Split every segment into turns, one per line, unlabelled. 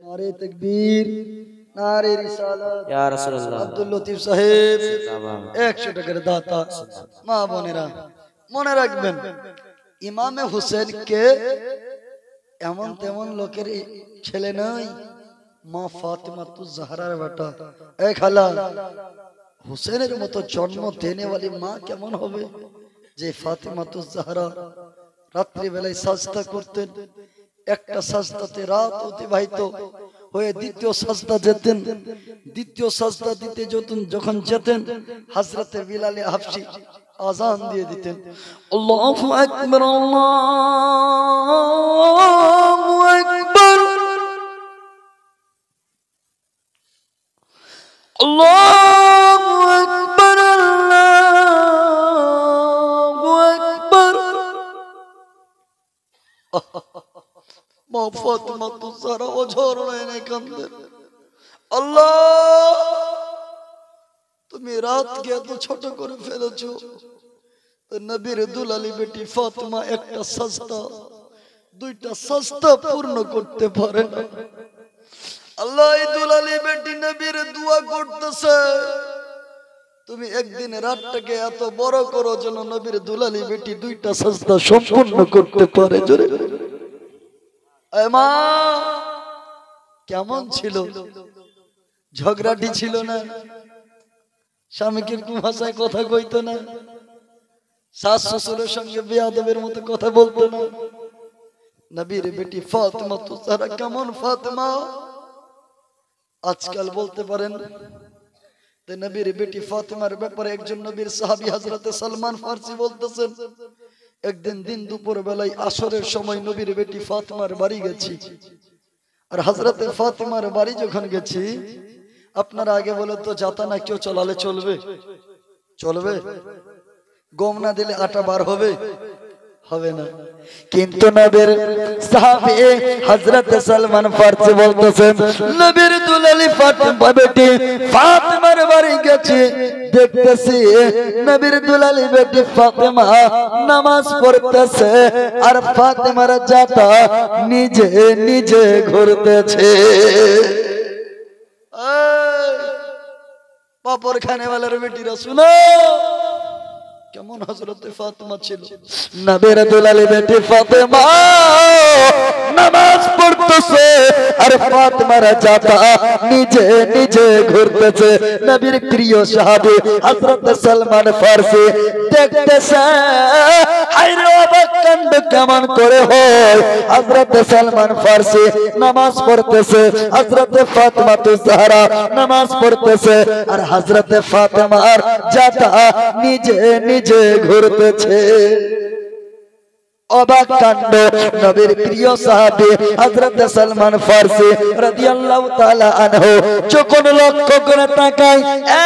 नारे तकबीर नारे रिसालत
या রাসূলুল্লাহ
আব্দুল লতিফ সাহেব 100 টাকার দাতা মা বোনেরা মনে রাখবেন ইমামে হোসেন কে এমন তেমন লোকের ছেলে নয় মা ফাতিমা তু জাহরার বেটা এ খালা হোসেনের মতো জন্ম দেনে वाली মা কেমন হবে যে ফাতিমা তু জাহরা রাত্রি বেলায় সাজদা করতেন একটা সাজদাতে রাত অতিবাহিত হয়ে দ্বিতীয় সাজদা যেতেন দ্বিতীয় সাজদা দিতে যখন যেতেন হযরতে বিলাল হাবশী আযান দিয়ে দিতেন আল্লাহু আকবার আল্লাহু আকবার আল্লাহু আকবার আল্লাহু আকবার মা ফাতিমা তো সারা ওঝর নয়নে কাঁদেন আল্লাহ তুমি রাতকে এত ছোট করে ফেলেছো নবীর দুলালি বেটি ফাতিমা একটা সাজদা দুইটা সাজদা পূর্ণ করতে পারে না আল্লাহ এই দুলালি বেটি নবীর দোয়া করতেছে তুমি একদিন রাতটাকে এত বড় করো যেন নবীর দুলালি বেটি দুইটা সাজদা সম্পূর্ণ করতে পারে জোরে মা কেমন ছিল ঝগড়াটি ছিল না স্বামীকে একটু ভাষায় কথা কইতো না শাশ শ্বশুরের সঙ্গে বেয়াদবের মতো কথা বলতো না নবীর বেটি ফাতিমা তো সারা কেমন ফাতিমা আজকাল বলতে পারেন তে নবীর বেটি ফাতিমার ব্যাপারে একজন নবীর সাহাবী হযরতে সালমান ফারসি বলতেছেন একদিন দিন দুপুর বেলায় আসরের সময় নবীর বেটি ফাতিমার বাড়ি গেছি আর হযরতে ফাতিমার বাড়ি যখন গেছি আপনারা আগে বলে তো যাতা না কেউ চলালে চলবে চলবে গম না দিলে আটা বার হবে হবে না কিন্তু নবীর সাহাবী হযরত সালমান ফারসি বলতেছেন নবীর দুলালি ফাতিমা বেটি ফাতিমার বাড়ি গেছে দেখতেছি নবীর দুলালি বেটি ফাতিমা নামাজ পড়তেছে আর ফাতিমার জাতা নিজে নিজে ঘুরতেছে পাপড় খানে वाला বেটিরা শুনো কেমন হযরতে ফাতিমা ছিল নবীর দুলালি বেটি ফাতিমা নামাজ পড়তেছে আর ফাতিমার জাতা নিজে নিজে ঘুরতেছে নবীর প্রিয় সাহাবী হযরত সালমান ফারসি দেখতেছে হায়রে অবাক কাণ্ড কেমন করে হয় হযরত সালমান ফারসি নামাজ পড়তেছে হযরত ফাতিমা তো জাহরা নামাজ পড়তেছে আর হযরত ফাতিমার জাতা নিজে নিজে ঘুরতেছে অবাক কাণ্ড নবীর প্রিয় সাহাবী হযরত সালমান ফারসি রাদিয়াল্লাহু তাআলা আনহু যখন লক্ষ্য করে তাকায়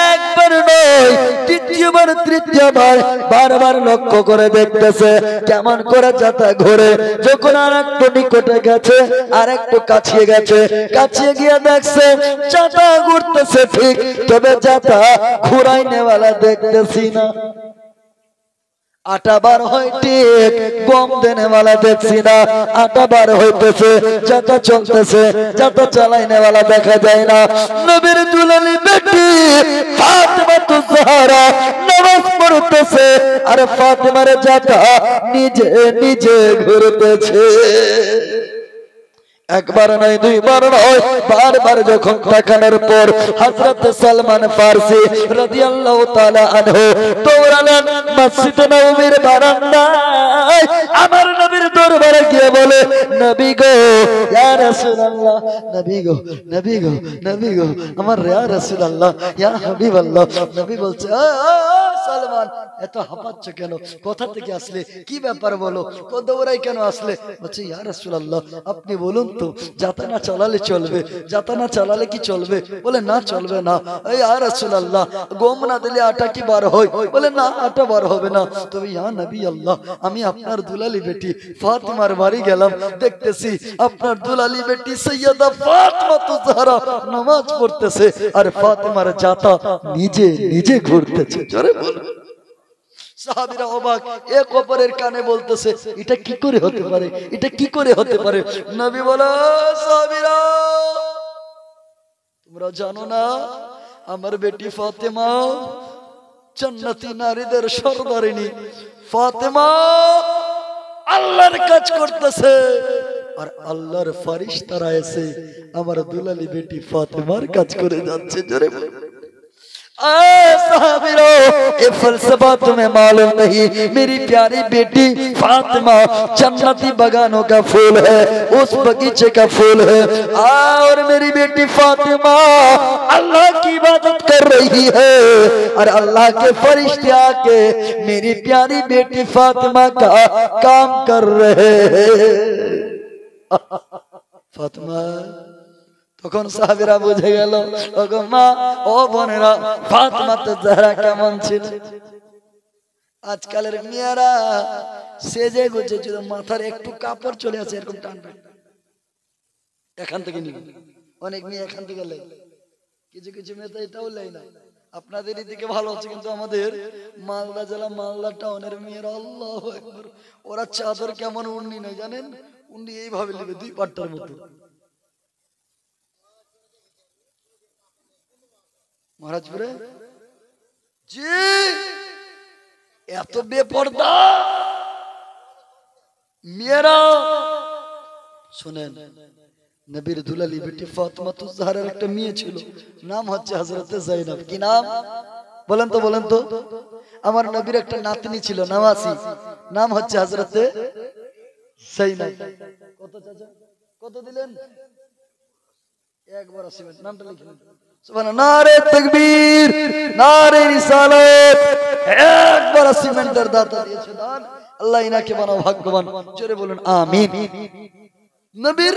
একবার নয় দ্বিতীয়বার তৃতীয়বার বারবার লক্ষ্য করে দেখতেছে কেমন করে জাতা ঘুরে যখন আরেকটু নিকটে গেছে আরেকটু কাছে গেছে কাছে গিয়ে দেখছে জাতা ঘুরতেছে ঠিক তবে জাতা ঘুরাইনে वाला দেখতেছি না आटा बार হয় ঠিক গম দেনে वाला দেখছি না আটা বার হইতেছে জাতা চলতেছে জাতা চালাইনে वाला দেখা যায় না নবীর দুলালি বেটি ফাতিমা তো জাহরা নামাজ পড়তেছে আর ফাতিমার জাতা নিজে নিজে ঘুরতেছে একবার নয় দুইবার নয় বারবার যখন তাকানোর পর হযরত সালমান ফারসি রাদিয়াল্লাহু তাআলা আনহু দৌড়ালেন মসজিদ নববীর বারান্দায় আমার নবীর দরবারে গিয়ে বলে নবী গো ইয়া রাসূলুল্লাহ নবী গো নবী গো নবী গো আমার ইয়া রাসূলুল্লাহ ইয়া হাবিবাল্লাহ নবী বলছে সালমান এত হাঁপাচ্ছ কেন কোথা থেকে আসলে কি ব্যাপার বলো দৌড়াই কেন আসলে বলছে ইয়া রাসূলুল্লাহ আপনি বলুন তো জাতা না চালালে চলবে জাতা না চালালে কি চলবে বলে না চলবে না এই ইয়া রাসূলুল্লাহ গম না দিলে আটা কি বার হয় বলে না আটা বার হবে না তবে ইয়া নবী আল্লাহ আমি আপনার দুলালি বেটি ফাতিমার বাড়ি গেলাম দেখতেছি আপনার দুলালি বেটি সৈয়দা ফাতিমা তো জাহরা নামাজ পড়তেছে আর ফাতিমার জাতা নিজে নিজে ঘুরতেছে জোরে বলো সাহাবীরা অবাক এক অপরের কানে বলতেছে এটা কি করে হতে পারে এটা কি করে হতে পারে নবী বলে সাহাবীরা তোমরা জানো না আমার বেটি ফাতেমা জান্নাতি নারীদের সর্দারিনী ফাতেমা আল্লাহর কাজ করতেছে আর আল্লাহর ফেরেশতারা এসে আমার দুলালি বেটি ফাতেমার কাজ করে যাচ্ছে জোরে साहबीरो ये फलसफा तुम्हें मालूम नहीं मेरी प्यारी बेटी फातिमा जन्नती बगानों का फूल है उस बगीचे का फूल है और मेरी बेटी फातिमा अल्लाह की इबादत कर रही है और अल्लाह के फरिश्ते आके मेरी प्यारी बेटी फातिमा का काम कर रहे हैं फातिमा তখন সাহাবীরা বুঝে গেল ওগো মা ও বোনেরা ফাতেমা তো জাহরা কেমন ছিল আজকালের মেয়েরা সেজে গুজে যদি মাথার একটু কাপড় চলে আসে এরকম টানবে এখান থেকে নিবে অনেক মেয়ে এখান থেকে লেয় কিছু কিছু মেয়ে তো এটাও লেয় না আপনাদের এদিকে ভালো হচ্ছে কিন্তু আমাদের মালদা জেলা মালদা টাউনের মেয়েরা আল্লাহু আকবার ওরা চাদর কেমন উন্নি নাই জানেন উন্নি এইভাবে নেবে দুই পাট্টার মতো महाराजपुरे जी এত বেপরদা মেয়েরা শুনেন নবীর দুলালি বেটি ফাতেমা তুজ জাহরার একটা মেয়ে ছিল নাম হচ্ছে হযরতে যায়েনব কি নাম বলেন তো আমার নবীর একটা নাতনি ছিল নওয়াসি নাম হচ্ছে হযরতে যায়েনব কত চাচা কত দিলেন একবার আসবেন নামটা লিখে নিন सुभान नारे तकबीर नारे रिसालत एक बार सीमेंटर दाता दिए दान अल्लाह इनाके बनाओ भाग्यवान जोरे बोलুন आमीन नबीर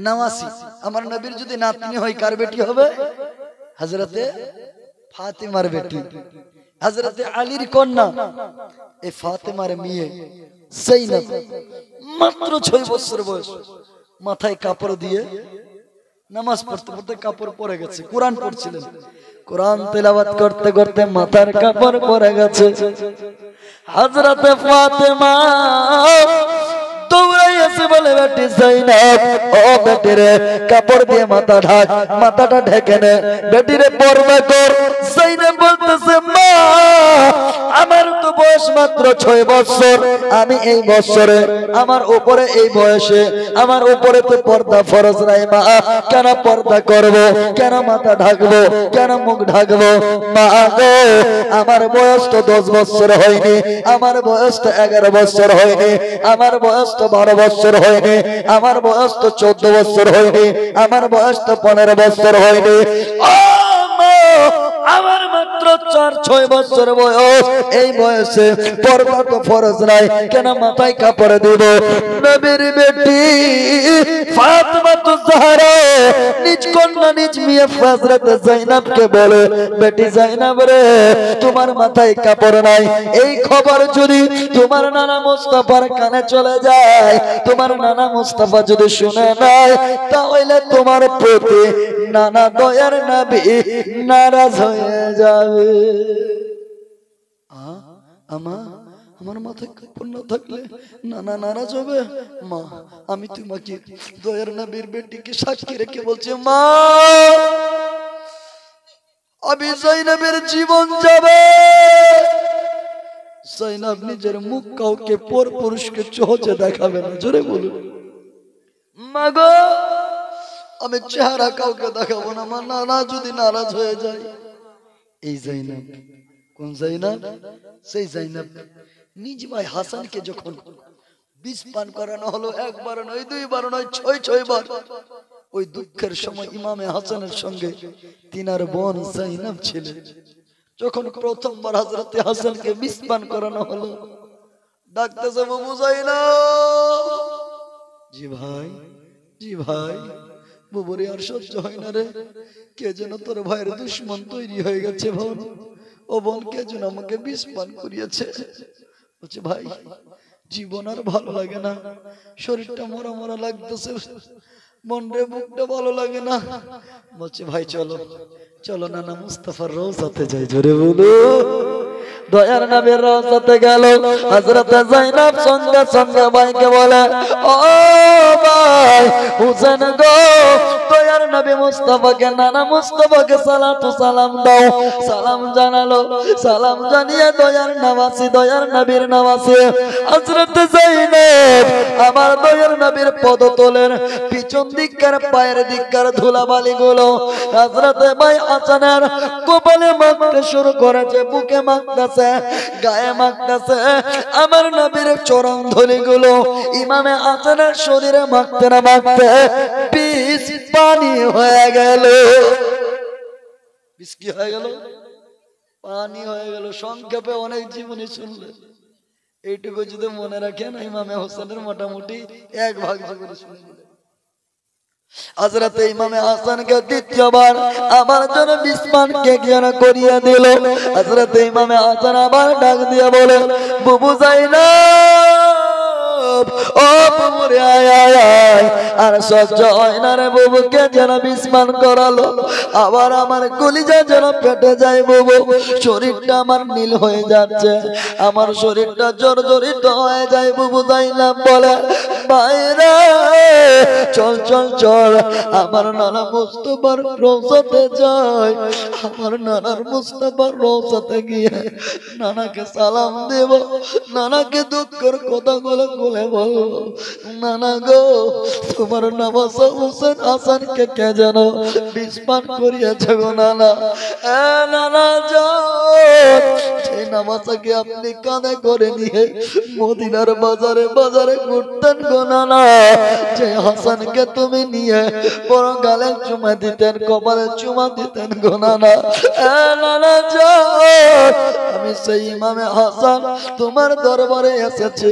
नवासी আমার নবীর যদি নাতনি হয় কার বেটি হবে হযরতে ফাতেমার বেটি হযরতে আলীর কন্যা এই ফাতেমার মেয়ে যায়েনব মাত্র 6 বছর বয়স মাথায় কাপড় দিয়ে নামাজ পড়তে পড়তে কাপড় পরে গেছে কুরআন পড়ছিলেন কুরআন তেলাওয়াত করতে করতে মাথার কাপড় পরে গেছে হযরতে ফাতেমা দৌড়াই এসে বলে বেটি যায়েনব ও বেটি রে কাপড় দিয়ে মাথা ঢাক মাথাটা ঢেকে নে বেটি রে পর্দা কর যায়েনব বলতেছে মা আমার তো বয়স মাত্র 6 বছর আমি এই বছরে আমার উপরে এই বয়সে আমার উপরে তো পর্দা ফরজ নাই মা কেন পর্দা করব কেন মাথা ঢাকবো কেন মুখ ঢাকবো মা গো আমার বয়স তো 10 বছর হয়নি আমার বয়স তো 11 বছর হয়নি আমার বয়স তো 12 বছর হয়নি আমার বয়স তো 14 বছর হয়নি আমার বয়স তো 15 বছর হয়নি ও মা আমার মাত্র 4-6 বছর বয়স এই বয়সে পর্দা তো ফরজ নাই কেন মাথায় কাপড় দেব নবীর বেটি ফাতেমা তুজ জাহরা নিজ কন্যা নিজ মেয়ে হযরত যায়েনবকে বলে বেটি যায়েনব রে তোমার মাথায় কাপড় নাই এই খবর যদি তোমার নানা মুস্তাফার কানে চলে যায় তোমার নানা মুস্তাফা যদি শুনে নেয় তাহলে তোমার প্রতি নানা দয়ার নবী নারাজ হয়ে যাবে আমার মাথায় কাপড় না থাকলে নানা নারাজ হবে মা আমি তোমাকে দয়ার নবীর বেটিকে সাক্ষী রেখে বলছি মা আমি যায়েনবের জীবন যাবে যায়েনব নিজের মুখ কাউকে পর পুরুষকে চোখে দেখাবে না জোরে বলুন মা গো আমি চেহারা কাউকে দেখাবো না মা নানা যদি নারাজ হয়ে যায় এই যায়েনব কোন যায়েনব সেই যায়েনব নিজ ভাই হাসানকে যখন বিষ পান করানো হলো একবার নয় দুইবার নয় 6 বার ওই দুঃখের সময় ইমামে হাসানের সঙ্গে তিনার বোন যায়েনব ছিলেন যখন প্রথমবার হযরতে হাসানকে বিষ পান করানো হলো ডাকতেছে বাবু যায়েনব জি ভাই বুবুরে আর সহ্য হয় না রে কে যেন তোর ভাইয়ের দুশমন তৈরি হয়ে গেছে বোন ও বোন কে যেন আমাকে বিষ পান করিয়েছে বলছে ভাই জীবন আর ভালো লাগে না শরীরটা মরা মরা লাগতেছে মন রে বুকটা ভালো লাগে না বলছে ভাই চলো নানা মুস্তাফার রওজাতে যাই জোরে বলো দয়ার নবীর রওজাতে গেল হযরত যায়েনব সঙ্গে সঙ্গে ভাইকে বলে ও ভাই হুসেন গো দয়ার নবী মুস্তাফাকে নানা মুস্তাফাকে সালাতু সালাম দাও। সালাম জানালো, সালাম জানিয়ে দয়ার নওয়াসি দয়ার নবীর নওয়াসি হযরত যায়েনব আমার দয়ার নবীর পদতলের পিছন দিককার পায়ের দিককার ধুলাবালি গুলো হযরত ভাই হাসানের কপালে মাখতে শুরু করেছে, বুকে মাখতেছে, গায়ে মাখতেছে। আমার নবীর চরণ ধুলি গুলো ইমামে হাসানের শরীরে মাখতে না মাখতে বিষ পানি হয়ে গেল। বিষ কি হয়ে গেল? পানি হয়ে গেল। সংক্ষেপে অনেক জীবনী শুনলে, এইটুকু যদি মনে রাখেন ইমামে হোসেনের মোটামুটি 1 ভাগ জীবনী শুনে নিলেন। হযরত ইমামে হাসানকে দ্বিতীয়বার আমার জন্য বিস্মান কেক যেন করিয়ে দিল। হযরত ইমামে হাসান আবার ডাক দিয়ে বলে, বুবু যায়েনব, ও বুবু রে আয় আয় আয়। আর সহ্য হয় না রে বুবুকে যেন বিস্মান করালো। আবার আমার কলিজা যেন পেটে যায় বুবু, শরীরটা আমার নীল হয়ে যাচ্ছে, আমার শরীরটা জর্জরিত হয়ে যায়। বুবু যায়েনব বলে, বাইরে চল চল চল, আমার নানা মুস্তাফার রওজাতে যাই। আমার নানার মুস্তাফার রওজাতে গিয়ে নানাকে সালাম দেব, নানাকে দুঃখের কথাগুলো বলে বলবো, নানা গো তোমার নওয়াজ হোসেন হাসানকে কে যেন বিস্মান করিয়েছে গো নানা। এ নানা যাও, সেই নামাজকে আপনি কাঁধে করে নিয়ে মদিনার বাজারে বাজারে ঘুরতেন গো নানা। যে হাসানকে তুমি নিয়ে বড় গালে চুমা দিতেন, কপালে চুমা দিতেন গো নানা। এ নানা যাও, আমি সেই ইমামে হাসান তোমার দরবারে এসেছে।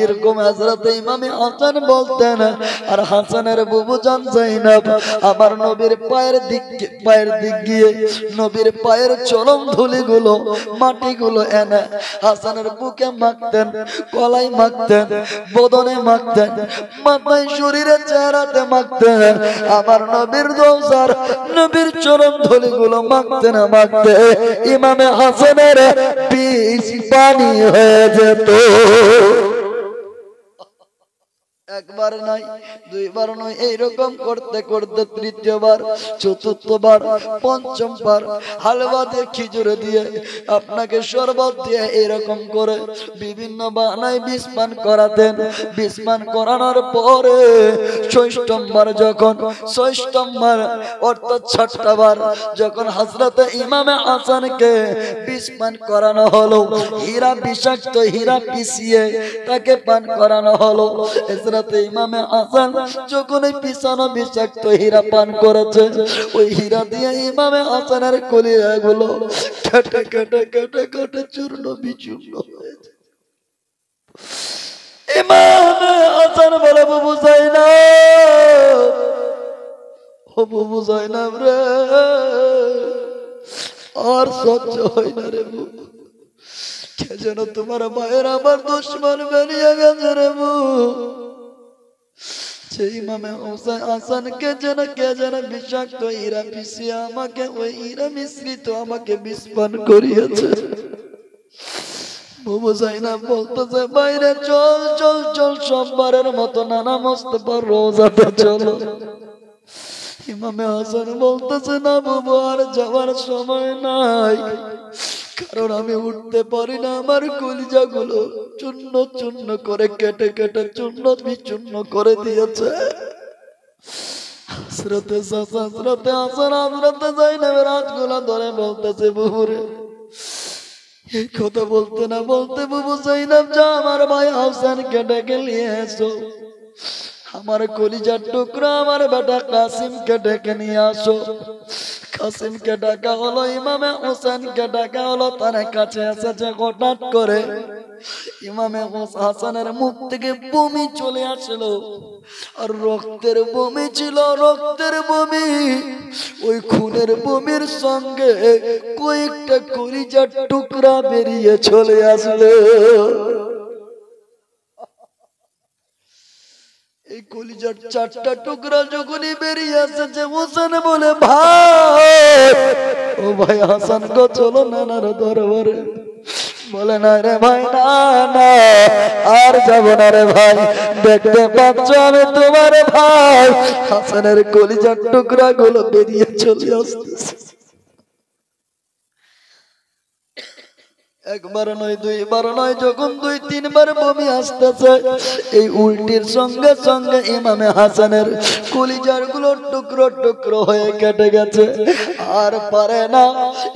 এরকম হযরত ইমামে হাসান বলতেন। আর হাসানের বুবু জান যায়েনব আমার নবীর পায়ের দিক গিয়ে নবীর পায়ের চরম ধুলিগুলো মাটিগুলো এনে হাসানের বুকে মাখতেন, গলায় মাখতেন, বদনে মাখতেন, মাথায় শরীরে চেহারাতে মাখতেন। আমার নবীর রওজার নবীর চরম ধুলিগুলো মাখতে না মাখতে ইমামে হাসানের বিষ পানি হয়ে যেত। একবার নয়, দুইবার নয়, এইরকম করতে করতে তৃতীয়বার, চতুর্থবার, পঞ্চমবার হালুয়া দিয়ে, খিচুড় দিয়ে, আপনাকে শরবত দিয়ে এরকম করে বিভিন্ন বাহানায় বিস্মান করাতেন। বিস্মান করানোর পরে ষষ্ঠবার অর্থাৎ 6টা বার যখন হযরত ইমামে হাসানকে বিস্মান করানো হলো, হীরা বিষাক্ত হীরা পিষিয়ে তাকে পান করানো হলো। ইমামে হাসান যখন এই পিছানো বিষাক্ত হীরা পান করেছে, ওই হীরা দিয়ে ইমামে হাসানের কলিজাগুলো কেটে কেটে কেটে কেটে চূর্ণ বিচূর্ণ হয়েছে। ইমামে হাসান বলে, বুবু যায়েনব, ও বুবু যায়েনব রে, আর সহ্য হয় না রে বুবু, কে যেন তোমার মায়ের আমার দুশ্মন বেরিয়ে গেছে রে বুবু। সেই ইমামে হাসানকে যেন কে যেন বিষাক্ত হীরা পিষিয়ে আমাকে, ওই হীরা মিশ্রিত আমাকে বিস্মান করিয়েছে। বুবু যায়েনব বলতেছে, বাইরে চল চল চল, সোমবারের মতো নানা মুস্তাফার রওজাতে চলো। ইমামে হাসান বলতেছে, না বুবু আর যাওয়ার সময় নাই, কারণ আমি উঠতে পারি না, আমার কলিজাগুলো চূর্ণ চূর্ণ করে কেটে কেটে চূর্ণ বিচূর্ণ করে দিয়েছে। হযরত হাসান হযরত যায়েনবের হাতগুলো ধরে বলতেছে, বুবুরে এই কথা বলতে না বলতে বুবু যায়েনব যা আমার ভাই হাসানকে ডেকে নিয়ে এসো, আমার কলিজার টুকরা আমার বেটা কাসিমকে ডেকে নিয়ে আসো। কাসিমকে ডাকা হলো, ইমামে হোসেনকে ডাকা হলো। তার কাছে এসেছে, হঠাৎ করে ইমামে হাসানের মুখ থেকে বমি চলে আসলো, আর রক্তের বমি ছিল, রক্তের বমি। ওই খুনের বমির সঙ্গে কয়েকটা কলিজার টুকরা বেরিয়ে চলে আসলো। এই কলিজার 4টা টুকরা যখনই বেরিয়ে আসছে, হোসেন বলে, ভাই ও ভাই হাসান গো চলো নানার দরবারে, বলে না রে ভাই, না না আর যাব না রে ভাই, দেখতে পাচ্ছ আমি তোমার ভাই হাসানের কলিজার টুকরা গুলো বেরিয়ে চলে আসতেছে। একবার নয় দুইবার নয়, যখন 2-3 বার বমি আসতেছে, এই উল্টির সঙ্গে সঙ্গে ইমামে হাসানের কলিজার গুলো টুকরো টুকরো হয়ে কেটে গেছে। আর পারে না,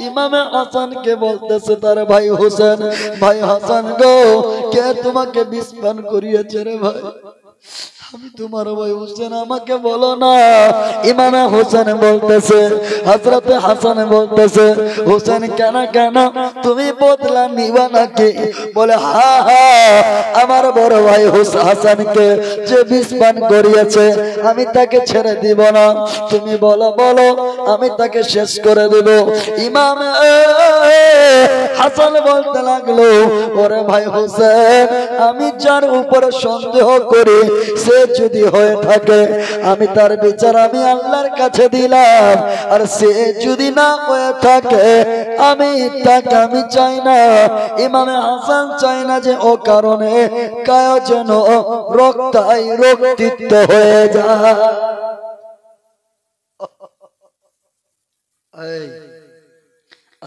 ইমামে হাসানকে বলতেছে তার ভাই হোসেন, ভাই হাসান গো, কে তোমাকে বিষ পান করিয়েছে রে ভাই? আমি তোমার ভাই হোসেন, আমাকে বলো না। ইমামে হোসেন বলতেছে, হযরতে হাসান বলতেছে, হোসেন কেন কেন, তুমি বদলা নিবা নাকি? বলে হা হা, আমার বড় ভাই হাসানকে যে বিষ পান করিয়েছে আমি তাকে ছেড়ে দিব না, তুমি বলো বলো, আমি তাকে শেষ করে দেব। ইমামে হাসান বলতে লাগলো, ওরে ভাই হোসেন, আমি যার উপরে সন্দেহ করি সে যদি হয়ে থাকে, আমি তার বিচার আমি আল্লাহর কাছে দিলাম, আর সে যদি না হয়ে থাকে আমি তাকে আমি চাই না, ইমামে হাসান চাই না যে ও কারণে কায় যেন রক্তাই রক্তিত হয়ে যায়।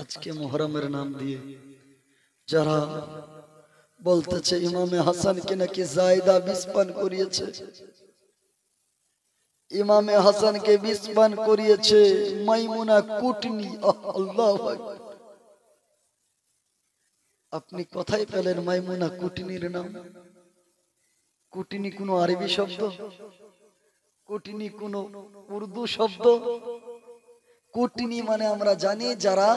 আজকে মুহররমের নাম দিয়ে যারা বলতেছে ইমামে হাসানকে নাকি জায়দা বিষ পান করিয়েছে, ইমামে হাসানকে বিষ পান করিয়েছে মাইমুনা কুটনি। আল্লাহু আকবার, আপনি কোথায় পেলেন মাইমুনা কুটনির নাম? কুটনি কোনো আরবি শব্দ? কুটনি কোনো উর্দু শব্দ? কুটনি মানে আমরা জানি যারা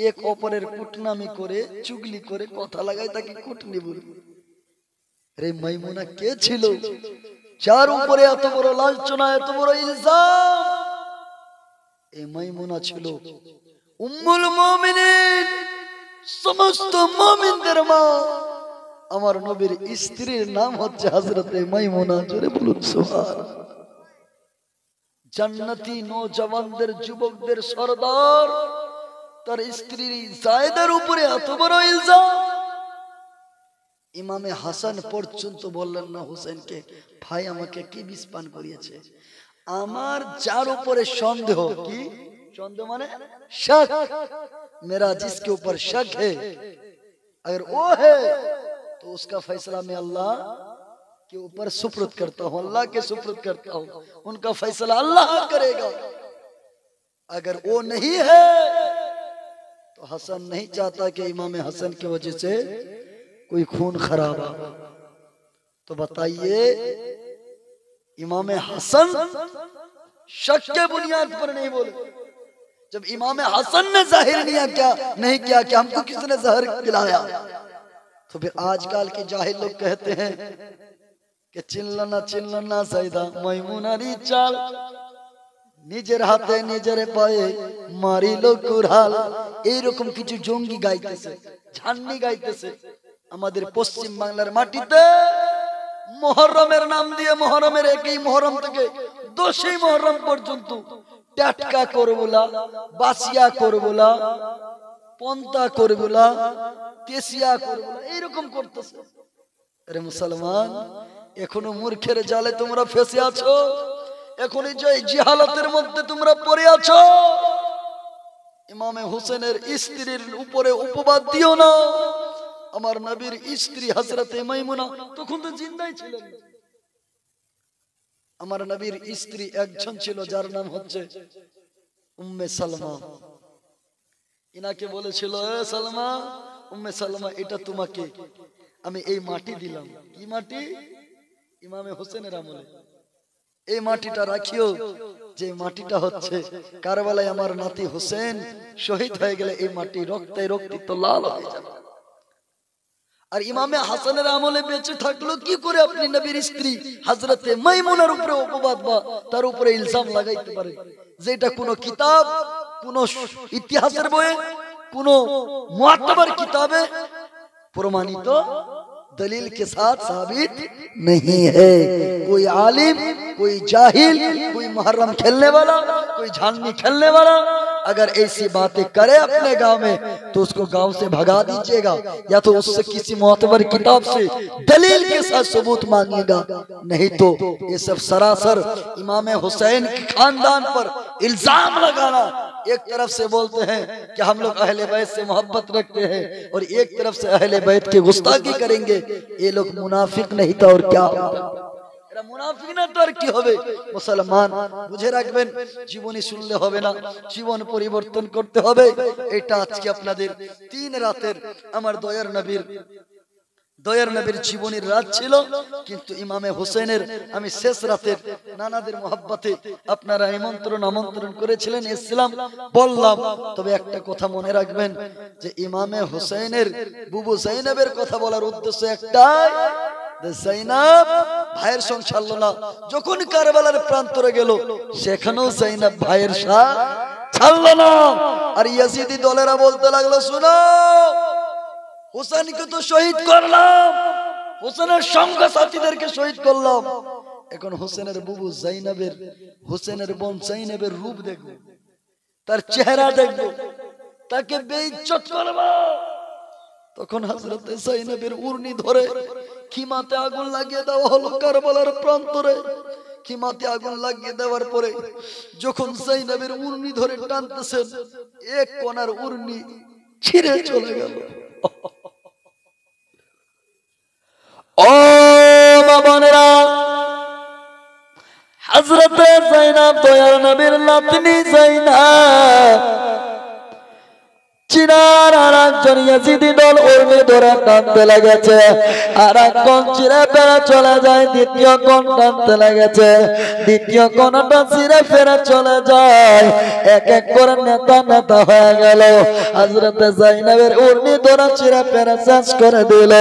এক অপরের কুটনামি করে চুগলি করে কথা লাগায় তাকে কুটনি বলি। রে মাইমুনা কে ছিল যার উপরে এত বড় লাঞ্ছনা, এত বড় ইলজাম? এই মাইমুনা ছিল উম্মুল মুমিনিন, সমস্ত মুমিনদের মা। আমার নবীর স্ত্রীর নাম হচ্ছে হযরতে মাইমুনা। জোরে বলুন সুবহানাল্লাহ। জান্নাতি নওজওয়ানদের যুবকদের সরদার, তার স্ত্রী জায়দার উপরে এত বড় ইলজাম। ইমামে হাসান পর্যন্ত বললেন না হোসেনকে, ভাই আমাকে কি বিষ পান করিয়েছে? আমার যার উপরে সন্দেহ, কি সন্দেহ মানে शक, मेरा जिसके ऊपर शक है अगर वो है तो उसका फैसला मैं अल्लाह के ऊपर सुपुर्द करता हूँ, अल्लाह के सुपुर्द करता हूँ, उनका फैसला अल्लाह करेगा। अगर वो नहीं है तो हसन नहीं चाहता कि इमाम हसन की वजह से कोई खून खराब हो। तो बताइए इमाम हसन शक के बुनियाद पर नहीं बोले। जब इमाम हसन ने जाहिर नहीं किया कि हमको किसने जहर पिलाया, तो फिर आजकल के जाहिल लोग कहते हैं कि चिल्लाना चिल्लाना सईदा माइमुनारी चाल, निजेर हाथे निजेर पाए मारिलो कुराल, এই রকম কিছু জঙ্গি গাইতেছে, ঝান্নি গাইতেছে আমাদের পশ্চিম বাংলার মাটিতে। মুহররমের নাম দিয়ে মুহররমের একই মুহররম থেকে 10ই মুহররম পর্যন্ত টাটকা করবলা, বাসিয়া করবলা, পন্তা করবলা, তেসিয়া করবলা, এই রকম করতেছে। আরে মুসলমান, এখনো মূর্খের জালে তোমরা ফেসে আছো, এখনই যে জিহালাতের মধ্যে তোমরা পড়ে আছো। ইমামে হোসেনের স্ত্রীর উপরে উপবাদ দিও না। আমার নবীর স্ত্রী হযরতে মাইমুনা তখন তো জিন্দাই ছিলেন। আমার নবীর স্ত্রী একজন ছিল যার নাম হচ্ছে উম্মে সালমা। ইনাকে বলেছিল, এ সালমা, উম্মে সালমা, এটা তোমাকে আমি এই মাটি দিলাম। কি মাটি? ইমামে হোসেনের আমলে এই মাটিটা রাখিও, যে মাটিটা হচ্ছে কারবালায় আমার নাতি হোসেন শহীদ হয়ে গেলে এই মাটি রক্তে রক্তিত লাল হয়ে যাবে। আর ইমামে হাসানের আমলে বেঁচে থাকলো কি করে আপনি নবীর স্ত্রী হযরতে মাইমুনার উপরে অপবাদ বা তার উপরে ইলজাম লাগাইতে পারে, যেটা কোনো কিতাব, কোনো ইতিহাসের বইয়ে, কোনো মুআতাবার কিতাবে প্রমাণিত दलील के साथ साबित नहीं है। कोई आलिम, कोई जाहिल, कोई मुहर्रम खेलने वाला, कोई झांनी खेलने वाला अगर ऐसी बातें करे अपने गांव में तो उसको गांव से भगा दीजिएगा, या तो उससे किसी मोतबर किताब से दलील के साथ सबूत मांगिएगा। नहीं तो ये सब सरासर इमाम हुसैन के खानदान पर इल्जाम लगाना। एक तरफ से बोलते हैं कि हम लोग अहले बैत से मोहब्बत रखते हैं और एक तरफ से अहले बैत की गुस्ताखी करेंगे। ये लोग मुनाफिक नहीं था और क्या मुनाफिक ना तो কি হবে। মুসলমান বুঝে রাখবেন, জীবনী শুনলে হবে না, জীবন পরিবর্তন করতে হবে। এটা আজকে আপনাদের 3 রাতের আমার দয়ার নবীর জীবনের রাত ছিল, কিন্তু ইমামে হোসেনের আমি শেষ রাতের নানাদের মোহাব্বতে আপনারা আমন্ত্রণ করেছিলেন, ইসলাম বললাম। তবে একটা কথা মনে রাখবেন যে ইমামে হোসেনের বুবু জাইনাবের কথা বলার উদ্দেশ্য একটাই, জাইনাব ভাইয়ের সঙ্গে ছাড়লো না। যখন কারবালার প্রান্তরে গেল সেখানেও জাইনাব ভাইয়ের সাথে ছাড়লো না। আর ইয়াজিদি দলেরা বলতে লাগলো, শুনো হোসেনকে তো শহীদ করলাম, হোসেনের সঙ্গে সাথীদেরকে শহীদ করলাম, এখন হোসেনের বুবু জাইনাবের, হোসেনের বোন জাইনাবের রূপ দেখবো, তার চেহারা দেখবো, তাকে বেইজ্জত করবো। তখন হযরত জাইনাবের উরনি ধরে খিমাতে আগুন লাগিয়ে দেওয়া হলো কারবালার প্রান্তরে। খিমাতে আগুন লাগিয়ে দেওয়ার পরে যখন জাইনাবের উরনি ধরে টানতেছেন, এক কোণার উরনি ছিঁড়ে চলে গেল। ও মা বোনেরা, হযরত জাইনাব দয়ার নবীর নাতনি জাইনাব চিনার আর একজন ইয়াজিদি দল উর্মি ধরে টানতে লেগেছে, আর একজন চিরে ফেরা চলে যায়, দ্বিতীয় কোণ টানতে লেগেছে, দ্বিতীয় কোণটা চিরে ফেরা চলে যায়। এক এক করে নেতা হয়ে গেল। হযরতে জাইনাবের উর্মি ধরে চিরে ফেরা শেষ করে দিল।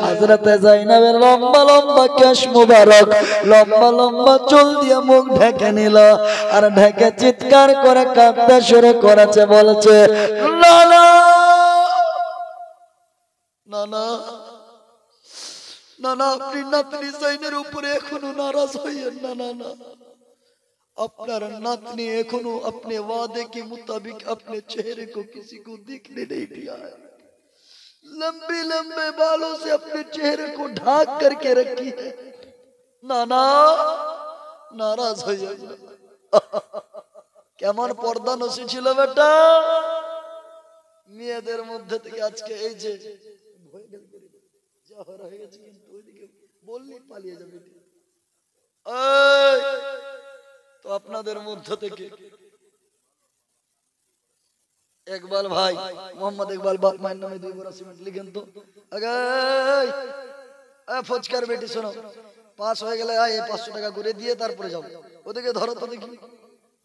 হযরতে জাইনাবের লম্বা লম্বা কেশ মুবারক, লম্বা লম্বা চুল দিয়ে মুখ ঢেকে নিল, আর ঢেকে চিৎকার করে কাঁদতে শুরু করেছে, বলছে, না না না না না না, আপনি নাতনি জাইনের উপরে এখনো নারাজ হইয়েন না। না না, আপনার नातनी एखनो अपने वादे के मुताबिक अपने चेहरे को किसी को दिखने नहीं दिया है। लंबे लंबे बालों से अपने चेहरे को ढाक करके रखी है। नाना नाराज हो जाए। কেমন পর্দা নসি ছিল বেটা মেয়েদের মধ্যে থেকে। আজকে এই যে জহর হয়ে গেছে, কিন্তু ওইদিকে বললি পালিয়ে যাবে। তো আপনাদের মধ্য থেকে ইকবাল ভাই, মোহাম্মদ ইকবাল, বাপ মায়ের নামে 2 বড় সিমেন্ট লিখেন তো। ফজকার বেটি শোনো, পাস হয়ে গেলে এই 500 টাকা করে দিয়ে তারপরে যাও। ওদিকে ধরো তো দেখি,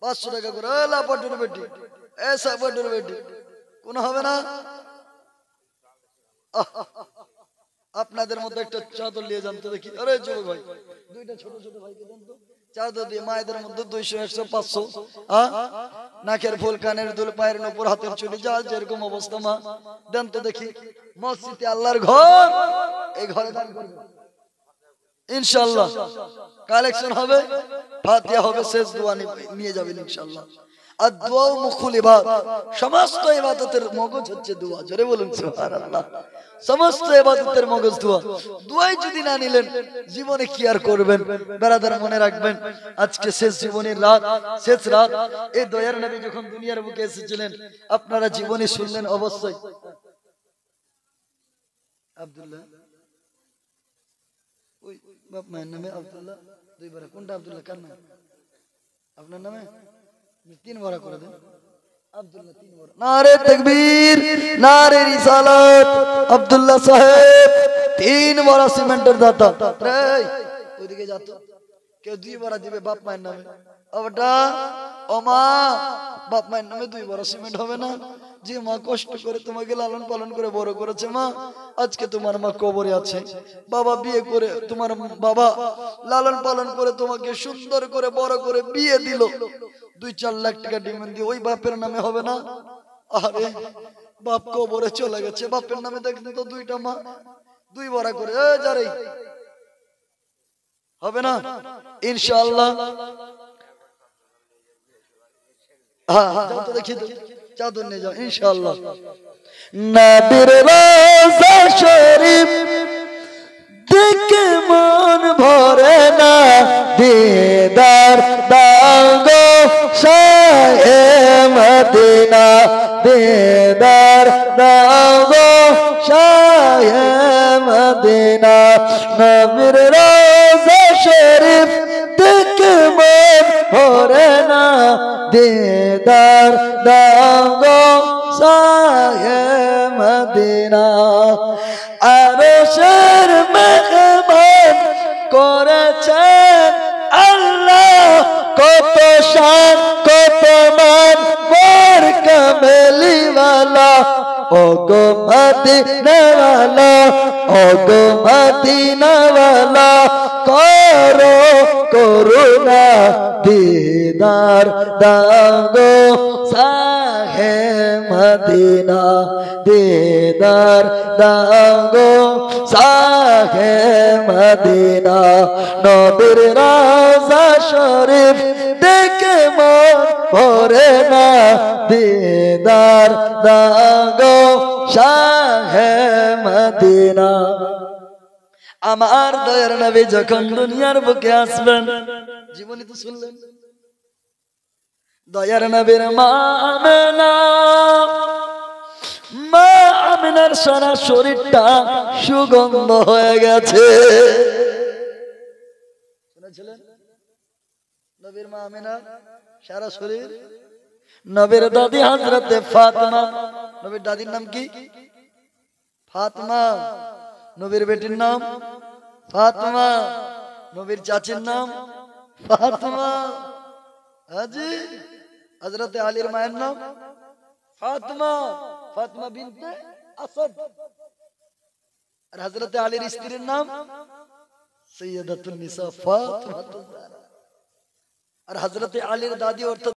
500 টাকা করে। লাপাটুর বেটি, সাপাটুর বেটি, কোন হবে না। আপনাদের মধ্যে একটা চাদর নিয়ে জানতে দেখি। আরে যুবক ভাই, 2টা ছোট ছোট ভাইকে দেন তো চাদর দিয়ে। মায়েদের মধ্যে 200, 100, 500। নাকের ফুল, কানের দুল, পায়ের উপর, হাতের চুড়ি, যার যেরকম অবস্থা মা দেন তো দেখি। মসজিদে আল্লাহর ঘর, এই ঘরে দান করবেন ইনশাআল্লাহ। কালেকশন হবে, ফাতিহা হবে, শেষ দোয়া নিয়ে যাবেন ইনশাআল্লাহ। আর দোয়া মুখুল ইবাদত, সমস্ত ইবাদতের মগজ হচ্ছে দোয়া। জোরে বলুন সুবহানাল্লাহ। সমস্ত ইবাদতের মগজ দোয়া। দোয়াই যদি না নিলেন জীবনে কি আর করবেন। ব্রাদার মনে রাখবেন, আজকে শেষ জীবনের রাত, শেষ রাত। এই দয়ার নবী যখন দুনিয়ার বুকে এসেছিলেন, আপনারা জীবনী শুনলেন অবশ্যই। আব্দুল্লাহ, ওই বাপ মায়ের নামে আব্দুল্লাহ 2 বার। কোনটা আব্দুল্লাহ? কার নাম? আপনার নামে 3 বার করে দেন। আব্দুল্লাহ 3 বার। নারে তাকবীর, নারে রিসালাত। আব্দুল্লাহ সাহেব 3 বার সিমেন্টের দাতা। ওইদিকে যাতো কেউ 2 বার দিবে বাপ মায়ের নামে। ওটা ও মা, বাপ মায়ের নামে 2 বার সিমেন্ট হবে না? যে মা কষ্ট করে তোমাকে লালন পালন করে বড় করেছে, মা আজকে তোমার মা কবরে আছে, বাবা বিয়ে করে, তোমার বাবা লালন পালন করে তোমাকে সুন্দর করে বড় করে বিয়ে দিল, 2-4 লাখ টাকা ডিমান্ড দিয়ে, ওই বাপের নামে হবে না? আরে বাপ কবরে চলে গেছে, বাপের নামে দেখেন তো 2টা মা 2 বার করে। যারে হবে না ইনশাআল্লাহ। হ্যাঁ যাও তো দেখি তো চাদর নিয়ে যাও ইনশাআল্লাহ নবীর রওজা শরীফ দেখে মন ভরে না দিদার দাও গো শাহে মদিনা দিদার দাও গো শাহে মদিনা নবীর রওজা শরীফ দেখে মন ভরে না দিদার দাও গো শাহে মদিনা আরশের মেহমান করেছেন আল্লাহ কত শান কত মান বর কামলিওয়ালা ওগো মদিনাওয়ালা ওগো মদিনাওয়ালা করো করুণা দিদার দাও গো শাহে মদিনা দিদার দাও গো শাহে মদিনা নবীর রওজা শরীফ দেখে মন ভরে না দিদার দাও গো শাহে মদিনা আমার দয়ার নবী যখন দুনিয়ার বুকে আসবেন জীবনী তো শুনলেন দয়ার নবীর মা আমিনার সারা শরীরটা সুগন্ধ হয়ে গেছে শুনেছিলেন নবীর মা আমিনা সারা শরীর নবীর দাদি হযরতে ফাতেমা নবীর দাদির নাম কি ফাতেমা নবীর বেটির নাম ফাতেমা নবীর চাচির নাম ফাতেমা হাজি হযরতে আলীর মায়ের নাম ফাতেমা ফাতেমা বিনতে আসাদ আর হযরতে আলীর স্ত্রীর নাম সৈয়দাতুন নিসা ফাতেমা আর হযরতে আলীর দাদি অর্থাৎ